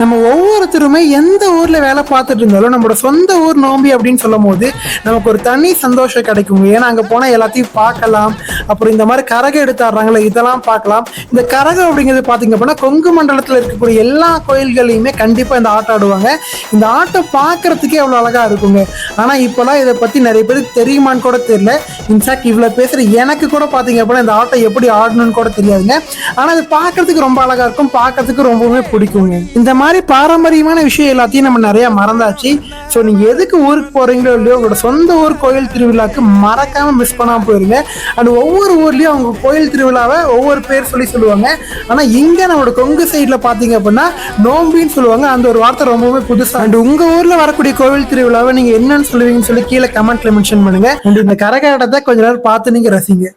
நம்ம ஒவ்வொருத்தருமே எந்த ஊர்ல வேலை பார்த்துட்டு இருந்தாலும் நம்மளோட சொந்த ஊர் நோம்பி அப்படின்னு சொல்லும் போது நமக்கு ஒரு தனி சந்தோஷம் கிடைக்கும். ஏன்னா அங்க போனா எல்லாத்தையும் பார்க்கலாம். அப்புறம் இந்த மாதிரி கரகம் எடுத்தாடுறாங்களே இதெல்லாம் பார்க்கலாம். இந்த கரகம் அப்படிங்கிறது பாத்தீங்க அப்படின்னா கொங்கு மண்டலத்துல இருக்கக்கூடிய எல்லா கோயில்களையுமே கண்டிப்பா இந்த ஆட்டம் ஆடுவாங்க. இந்த ஆட்டம் பார்க்கறதுக்கே அவ்வளவு அழகா இருக்குங்க. ஆனா இப்பெல்லாம் இதை பத்தி நிறைய பேருக்கு தெரியுமான்னு கூட தெரியல. இன்ஃபேக்ட் இவ்வளவு பேசுற எனக்கு கூட பாத்தீங்க அப்படின்னா இந்த ஆட்டம் எப்படி ஆடணும்னு கூட தெரியாதுங்க. ஆனா இது பார்க்கறதுக்கு ரொம்ப அழகா இருக்கும், பார்க்கறதுக்கு ரொம்பவுமே பிடிக்குங்க. இந்த மாதிரி பாரம்பரியமான விஷயம் எல்லாத்தையும் நம்ம நிறைய மறந்தாச்சு. ஸோ நீங்க எதுக்கு ஊருக்கு போறீங்களோ இல்லையோ உங்களோட சொந்த ஊர் கோயில் திருவிழாக்கு மறக்காம மிஸ் பண்ணாம போயிருங்க. அண்ட் ஒவ்வொரு ஊர்லயும் அவங்க கோயில் திருவிழாவை ஒவ்வொரு பேர் சொல்லுவாங்க. ஆனா இங்க நம்மளோட கொங்கு சைட்ல பாத்தீங்க அப்படின்னா நோம்பின்னு சொல்லுவாங்க. அந்த ஒரு வார்த்தை ரொம்பவுமே புதுசா. அண்ட் உங்க ஊர்ல வரக்கூடிய கோவில் திருவிழாவை நீங்க என்னன்னு சொல்லுவீங்கன்னு சொல்லி கீழே கமெண்ட்ல மென்ஷன் பண்ணுங்க. அண்ட் இந்த கரகாட்டத்தை கொஞ்ச நேரம் பார்த்து நீங்க ரசிங்க.